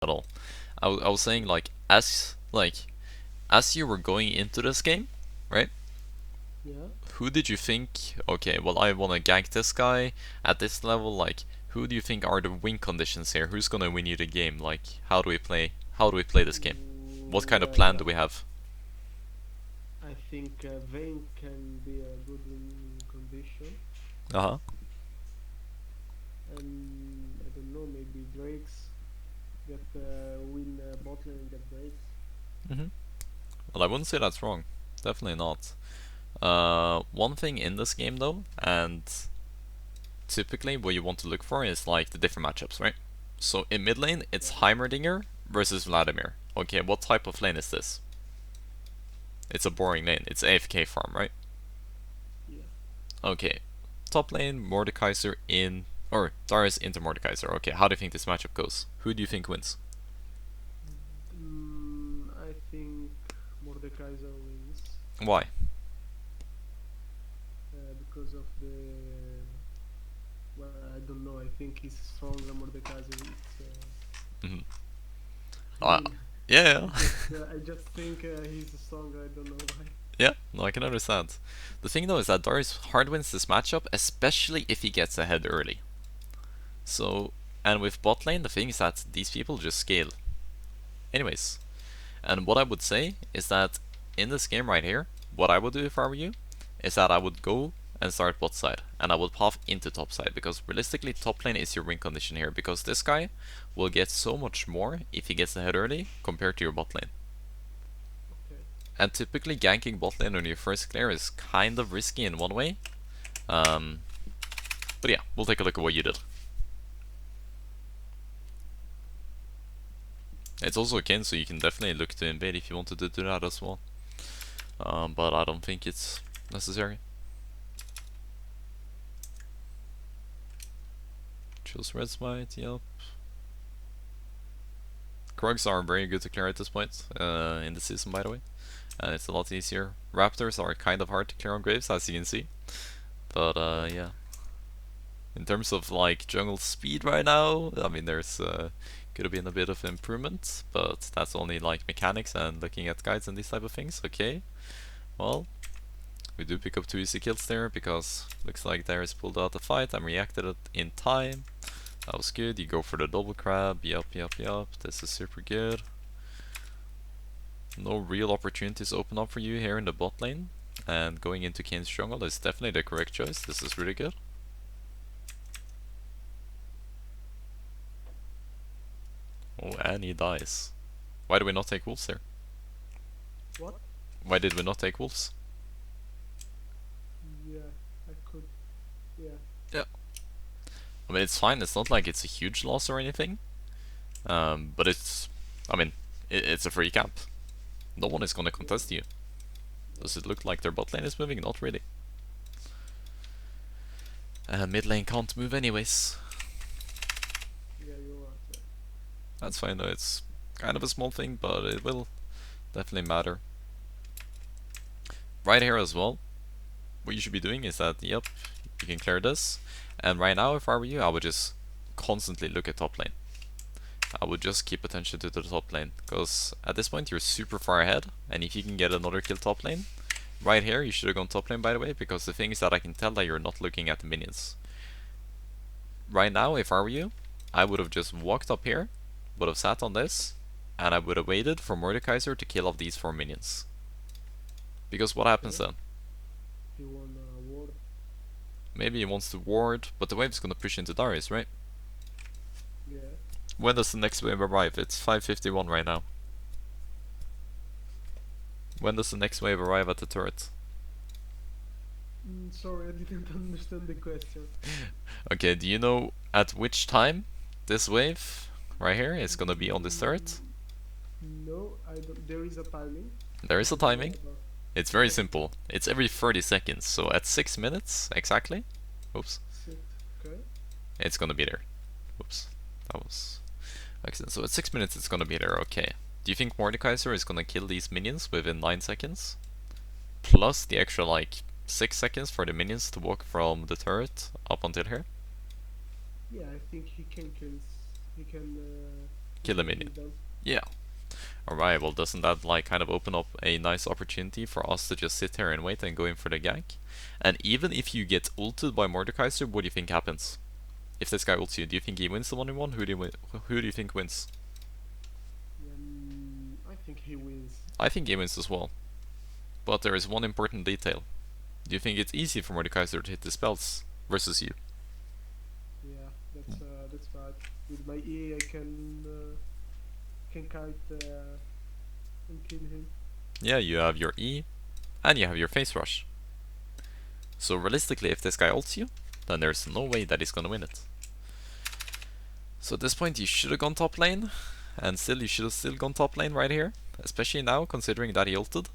at all. I was saying as you were going into this game, right? Yeah. Who did you think? Okay, well I want to gank this guy at this level. Like, who do you think are the win conditions here? Who's gonna win you the game? Like, how do we play? How do we play this game? What kind of plan Well, do we have? I think Vayne can be a good win condition, Uh huh. and I don't know, maybe Drake's get win bot lane and get Drake's. Mhm. Well, I wouldn't say that's wrong. Definitely not. One thing in this game though, and typically what you want to look for is like the different matchups, right? So in mid lane, it's Yeah. Heimerdinger versus Vladimir. Okay, what type of lane is this? It's a boring lane. It's AFK farm, right? Yeah. Okay. Top lane, Mordekaiser in... Or Darius into Mordekaiser. Okay, how do you think this matchup goes? Who do you think wins? I think Mordekaiser wins Why? because of the. Well, I don't know. I think he's stronger. Mordekaiser. Mhm. I Uh, mean, yeah, I just think he's stronger. I don't know why. yeah, no, I can understand. The thing though is that Darius hard wins this matchup, especially if he gets ahead early. So, and with bot lane, the thing is that these people just scale. Anyways, and what I would say is that in this game right here, what I would do if I were you, is that I would go and start bot side, and I would path into top side, because realistically top lane is your win condition here, because this guy will get so much more if he gets ahead early compared to your bot lane. Okay. And typically ganking bot lane on your first clear is kind of risky in one way. Um, but yeah, we'll take a look at what you did. It's also a kin, so you can definitely look to invade if you wanted to do that as well. But I don't think it's necessary. Choose red smite, yep. Krugs are very good to clear at this point in the season, by the way. And it's a lot easier. Raptors are kind of hard to clear on Graves, as you can see. But Yeah. yeah. In terms of like jungle speed right now, I mean there's could have been a bit of improvement, but that's only like mechanics and looking at guides and these type of things. Okay, well we do pick up 2 easy kills there because looks like Darius pulled out the fight and reacted it in time. That was good. You go for the double crab. Yup, yup, yup. This is super good. No real opportunities open up for you here in the bot lane, and going into Kane's jungle is definitely the correct choice. This is really good. Oh, and he dies. Why do we not take wolves there? What? Why did we not take wolves? Yeah. I could. Yeah. Yeah. I mean, it's fine. It's not like it's a huge loss or anything. But it's, I mean, it's a free camp. No one is gonna Yeah. contest you. Yeah. Does it look like their bot lane is moving? Not really. Mid lane can't move anyways. Yeah. You're right. Yeah. That's fine though. It's kind of a small thing, but it will definitely matter. Right here as well, what you should be doing is that, yep, you can clear this. And right now, if I were you, I would just constantly look at top lane. I would just keep attention to the top lane, because at this point you're super far ahead, and if you can get another kill top lane, right here you should have gone top lane by the way, because the thing is that I can tell that you're not looking at the minions. Right now, if I were you, I would have just walked up here, would have sat on this, and I would have waited for Mordekaiser to kill off these 4 minions. Because what happens Okay. then? He won a award. Maybe he wants to ward, but the wave's gonna push into Darius, right? Yeah. When does the next wave arrive? It's 5:51 right now. When does the next wave arrive at the turret? Sorry, I didn't understand the question. Okay, do you know at which time this wave right here is gonna be on this turret? Mm, no, I don't. There is a timing. There is I a don't know timing. about. It's very What's the simple. time? It's every 30 seconds, so at 6 minutes exactly. Oops. Sit. Okay. It's gonna be there. Oops. That was accident. So at 6 minutes it's gonna be there, okay. Do you think Mordekaiser is gonna kill these minions within 9 seconds? Plus the extra like 6 seconds for the minions to walk from the turret up until here? Yeah, I think he can kill. He can. kill a Yeah, minion. he's done. Yeah. Alright, well doesn't that like kind of open up a nice opportunity for us to just sit here and wait and go in for the gank? And even if you get ulted by Mordekaiser, what do you think happens? If this guy ults you, do you think he wins the 1-in-1? Who do you think wins? I think he wins. I think he wins as well. But there is one important detail. Do you think it's easy for Mordekaiser to hit the spells versus you? Yeah, that's right. With my E, I can kite and kill him. Yeah, you have your E, and you have your face rush. So realistically, if this guy ults you, then there's no way that he's gonna win it. So at this point, you should have gone top lane, and still you should have still gone top lane right here, especially now considering that he ulted.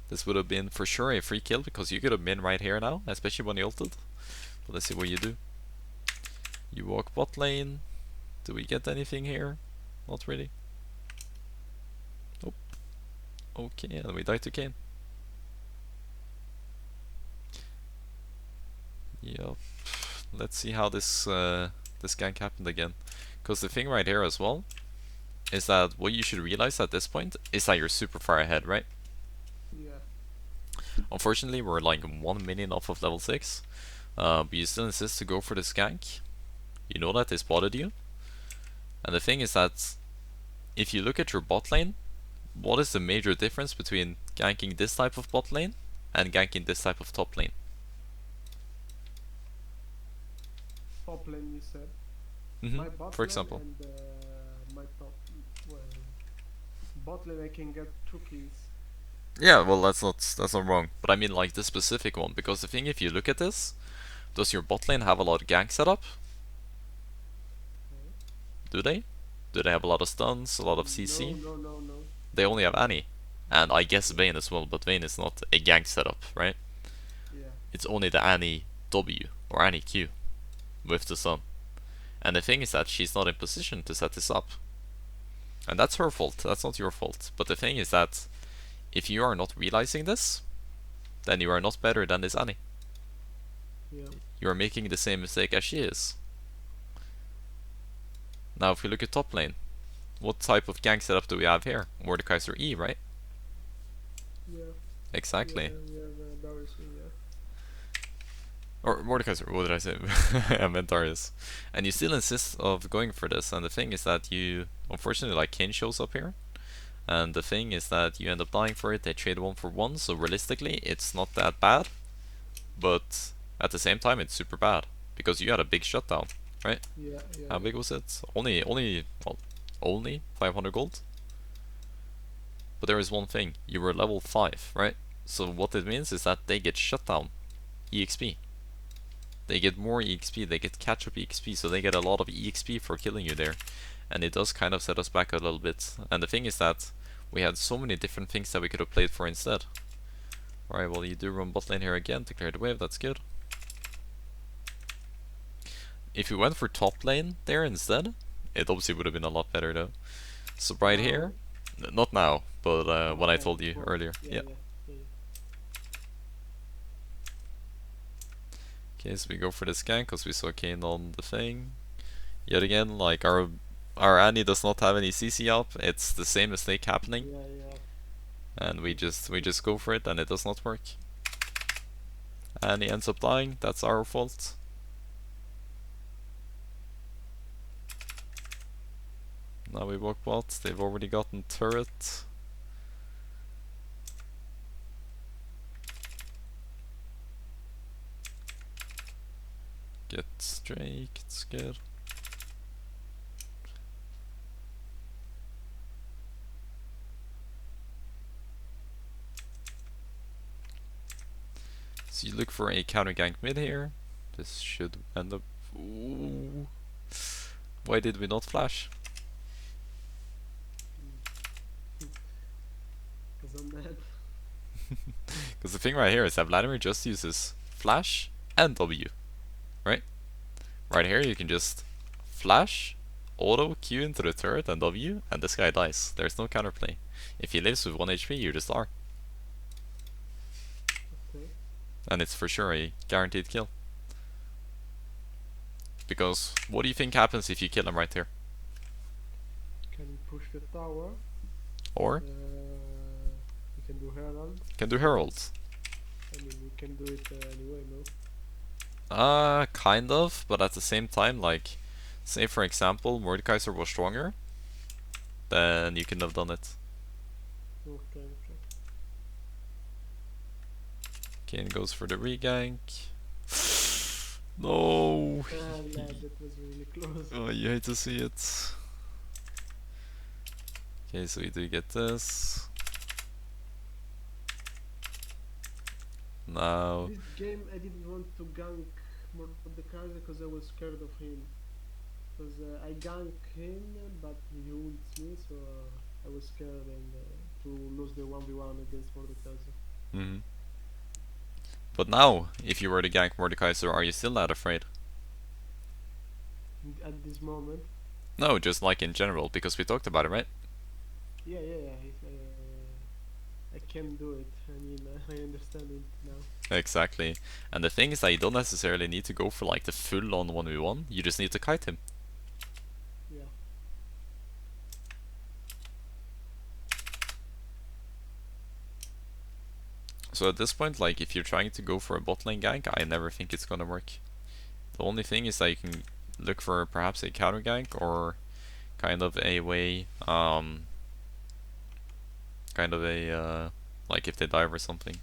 This would have been for sure a free kill because you could have been right here now, especially when he ulted. But let's see what you do. You walk bot lane. Do we get anything here? Not really. Oh, okay, and we die to Kayn. Yup. Let's see how this gank happened again. Because the thing right here as well is that what you should realize at this point is that you're super far ahead, right? Yeah, Unfortunately, we're like 1 minion off of level 6. But you still insist to go for this gank. You know that they spotted you. And the thing is that if you look at your bot lane, what is the major difference between ganking this type of bot lane and ganking this type of top lane? top lane you said. Mm-hmm. My bot For lane example. and my top. Well, bot lane I can get 2 kills. Yeah, well that's not wrong. But I mean like this specific one, because the thing if you look at this, does your bot lane have a lot of gank setup? Okay. Do they? Do they have a lot of stuns, a lot of No, CC? no, no, no. They only have Annie. And I guess Yeah, Vayne as well, but Vayne is not a gank setup, right? yeah, It's only the Annie W or Annie Q with the stun. And the thing is that she's not in position to set this up. And that's her fault, that's not your fault. But the thing is that if you are not realizing this, then you are not better than this Annie. yeah, You are making the same mistake as she is. Now if we look at top lane, what type of gank setup do we have here? Mordekaiser E, right? yeah. Exactly. We have Darius. Yeah, Or Mordekaiser, what did I say? I meant Darius. And you still insist of going for this, and the thing is that you, unfortunately, like Kayn shows up here, and the thing is that you end up dying for it, they trade 1 for 1, so realistically, it's not that bad, but at the same time, it's super bad, because you had a big shutdown, right? yeah, yeah, How yeah. big was it? Well, only 500 gold? But there is one thing, you were level 5, right? So what it means is that they get shut down, EXP. They get more EXP, they get catch up EXP, so they get a lot of EXP for killing you there. And it does kind of set us back a little bit. And the thing is that we had so many different things that we could have played for instead. Alright, well you do run bot lane here again to clear the wave, that's good. If you went for top lane there instead, it obviously would have been a lot better though. So right Now, here, not now, but when I okay, told you before. earlier. Yeah, Yeah. yeah, yeah, yeah. Okay, so we go for this gank because we saw Kayn on the thing. Yet again, like our Annie does not have any CC up. It's the same mistake happening, Yeah, yeah. and we It, just go for it, and it does not work. Annie ends up dying. That's our fault. Now we walk bot. They've already gotten turret. Get Drake. It's good. So you look for a counter gank mid here. This should end up. Ooh. Why did we not flash? because I'm mad. Because the thing right here is that Vladimir just uses flash and W, right? Right here you can just flash, auto Q into the turret and W, and this guy dies. There's no counterplay. If he lives with 1 HP, you just are. Okay. And it's for sure a guaranteed kill. Because what do you think happens if you kill him right here? push the tower. Or We can do herald, can do but herald. I mean we can do it anyway, no? Kind of, but at the same time, like, say for example, Mordekaiser was stronger, then you couldn't have done it. Okay, okay. Kane goes for the regank. No! Lad, that was really close. Oh, you hate to see it. Okay, so we do get this. Now, This game I didn't want to gank Mordekaiser because I was scared of him. Because I gank him, but he ults me, so I was scared and to lose the 1v1 against Mordekaiser. mhm. But now, if you were to gank Mordekaiser, are you still not afraid? At this moment, No, just like in general, because we talked about it, right? yeah, yeah, yeah. I can do it. I mean, I understand it now. Exactly. And the thing is that you don't necessarily need to go for like the full on 1v1, you just need to kite him. Yeah. So at this point, like, if you're trying to go for a bot lane gank, I never think it's gonna work. The only thing is that you can look for perhaps a counter gank or kind of a way, kind of a, like if they dive or something.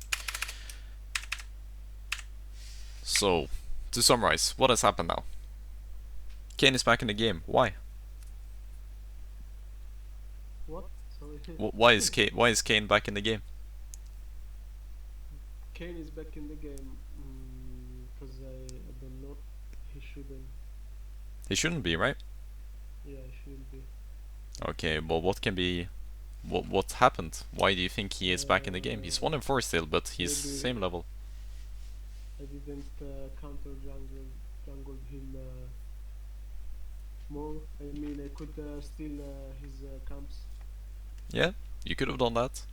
So, to summarize, what has happened now? Kane is back in the game. Why? What? Sorry. Why is Kane back in the game? Kane is back in the game. Because I don't know. He shouldn't. He shouldn't be, right? Yeah, he shouldn't be. Okay, well, what can be, what happened? Why do you think he is back in the game? He's 1 in 4 still, but he's Maybe same level. I didn't counter jungle him more. I mean, I could steal his camps. Yeah, you could have done that.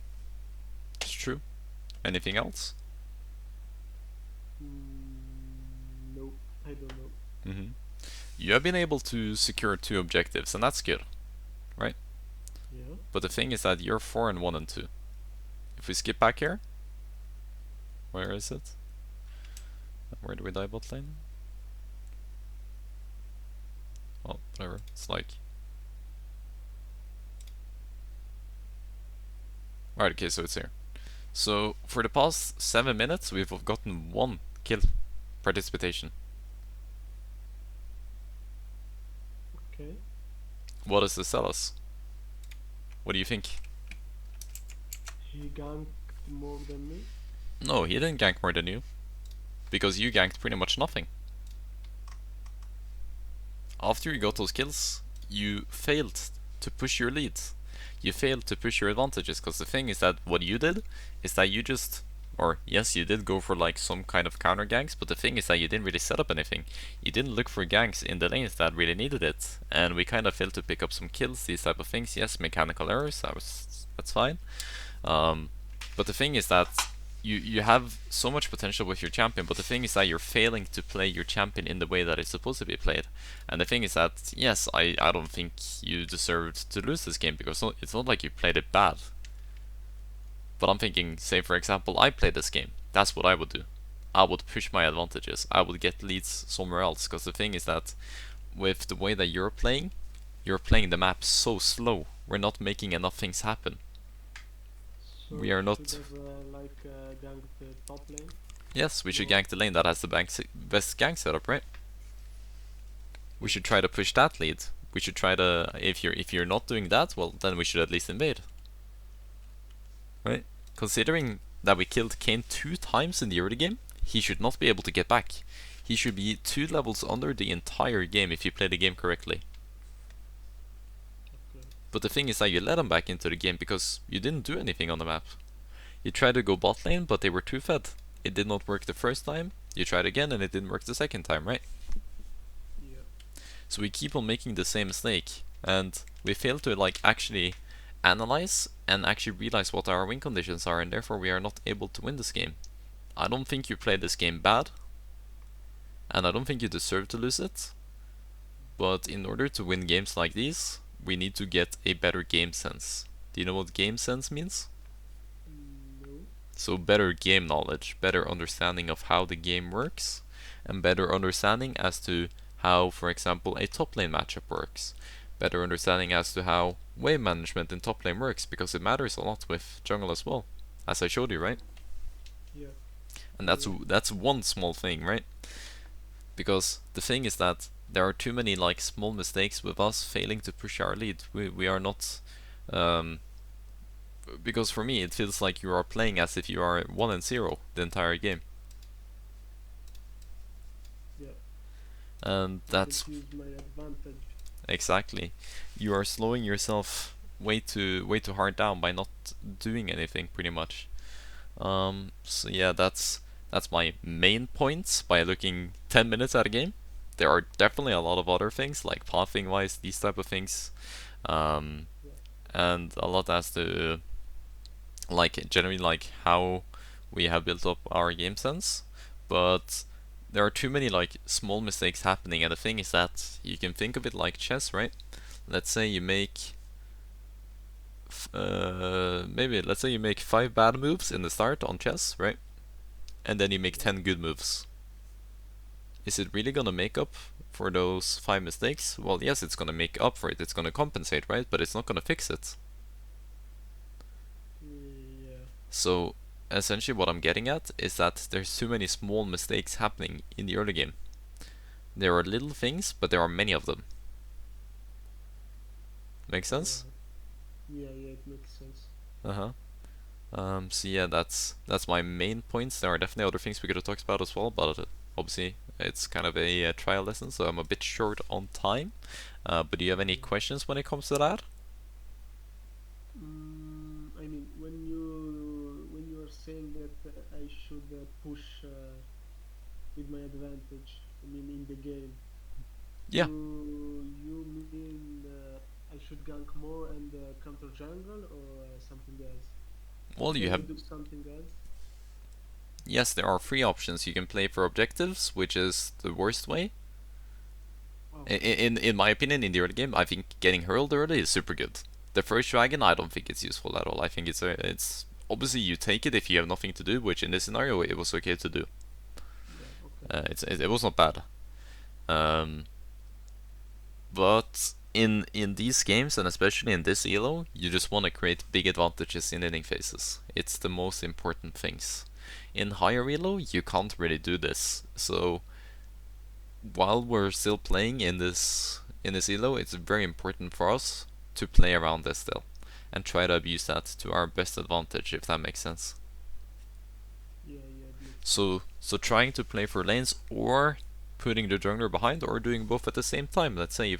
It's true. Anything else? No, I don't know. Mm-hmm. You have been able to secure 2 objectives, and that's good, right? Yeah. But the thing is that you're 4 in 1 and 2. If we skip back here, where is it? Where do we die bot lane? Well, whatever. It's like, alright, okay, so it's here. So for the past 7 minutes, we've gotten 1 kill participation. Okay. What does this tell us? What do you think? He ganked more than me. No, he didn't gank more than you. Because you ganked pretty much nothing. After you got those kills, you failed to push your lead. You failed to push your advantages, because the thing is that what you did is that you just, or yes, you did go for like some kind of counter ganks, but the thing is that you didn't really set up anything. You didn't look for ganks in the lanes that really needed it, and we kind of failed to pick up some kills, these type of things. Yes, mechanical errors, that's fine. But the thing is that you have so much potential with your champion, but the thing is that you're failing to play your champion in the way that it's supposed to be played. And the thing is that, yes, I don't think you deserved to lose this game, because it's not like you played it bad. But I'm thinking, say for example, I played this game. That's what I would do. I would push my advantages. I would get leads somewhere else, because the thing is that with the way that you're playing the map so slow. We're not making enough things happen. So We are we not. should have ganked the top lane. Yes, we should No. gank the lane that has the best gank setup, right? We should try to push that lead. We should try to, if you're not doing that, well, then we should at least invade. Right? Considering that we killed Kane 2 times in the early game, he should not be able to get back. He should be 2 levels under the entire game if you play the game correctly. Okay. But the thing is that you let him back into the game because you didn't do anything on the map. You tried to go bot lane, but they were too fed. It did not work the first time. You tried again and it didn't work the second time, right? Yeah. So we keep on making the same mistake, and we fail to like actually analyze and actually realize what our win conditions are, and therefore we are not able to win this game. I don't think you played this game bad, and I don't think you deserve to lose it. But in order to win games like these, we need to get a better game sense. Do you know what game sense means? No. So better game knowledge, better understanding of how the game works, and better understanding as to how, for example, a top lane matchup works. Better understanding as to how wave management in top lane works, because it matters a lot with jungle as well, as I showed you, right? Yeah. And Yeah. that's one small thing, right? Because the thing is that there are too many like small mistakes with us failing to push our lead. We are not um, because for me it feels like you are playing as if you are 1-0 the entire game, Yeah. and I don't that's use my advantage. exactly, you are slowing yourself way too hard down by not doing anything pretty much. So yeah, that's my main points by looking 10 minutes at a game. There are definitely a lot of other things like pathing wise, these type of things, um, Yeah. and a lot as to like generally like how we have built up our game sense, but there are too many like small mistakes happening, and the thing is that you can think of it like chess, right? Let's say you make maybe let's say you make 5 bad moves in the start on chess, right? And then you make Yeah. 10 good moves. Is it really gonna make up for those 5 mistakes? Well, yes, it's gonna make up for it. It's gonna compensate, right? But it's not gonna fix it. Yeah. So essentially, what I'm getting at is that there's too many small mistakes happening in the early game. There are little things, but there are many of them. Make sense? Yeah. Yeah. Yeah. It makes sense. Uh huh. So yeah, that's my main points. There are definitely other things we could have talked about as well, but obviously it's kind of a trial lesson, so I'm a bit short on time. But do you have any Yeah. questions when it comes to that? I mean, when you are saying that I should push with my advantage, I mean, in the game, Yeah. you mean I should gank more and counter jungle or something else? Well, you Can I have do something else? yes, there are 3 options. You can play for objectives, which is the worst way. Okay. In my opinion, in the early game, I think getting hurled early is super good. The first dragon, I don't think it's useful at all. I think it's obviously you take it if you have nothing to do, which in this scenario it was okay to do. Yeah. Okay. It was not bad. Um, but in these games and especially in this elo, you just want to create big advantages in inning phases. It's the most important things. In higher elo, you can't really do this. So while we're still playing in this elo, it's very important for us to play around this still and try to abuse that to our best advantage, if that makes sense. Yeah. Yeah. It makes So sense. trying to play for lanes or putting the jungler behind or doing both at the same time. Let's say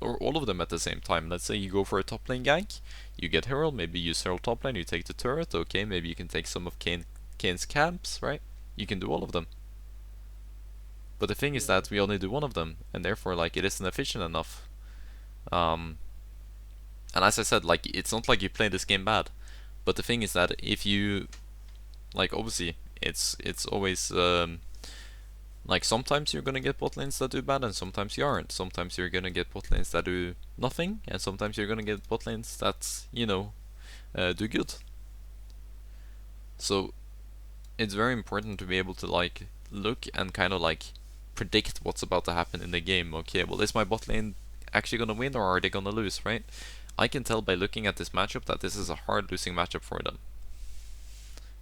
or all of them at the same time. Let's say you go for a top lane gank, you get herald, maybe you serve top lane, you take the turret. Okay, maybe you can take some of Kane's camps, right? You can do all of them. But the thing is Yeah. that we only do one of them, and therefore like it isn't efficient enough. Um, and as I said, like it's not like you play this game bad, but the thing is that if you like, obviously it's always like sometimes you're gonna get bot lanes that do bad, and sometimes you aren't. Sometimes you're gonna get bot lanes that do nothing, and sometimes you're gonna get bot lanes that do good. So it's very important to be able to like look and kind of like predict what's about to happen in the game. Okay, well, is my bot lane actually gonna win or are they gonna lose, right? I can tell by looking at this matchup that this is a hard losing matchup for them,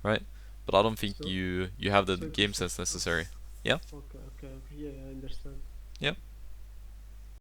right? But I don't think So you have the so game sense necessary. Yeah, okay. Okay. Okay. Yeah. I understand. yeah.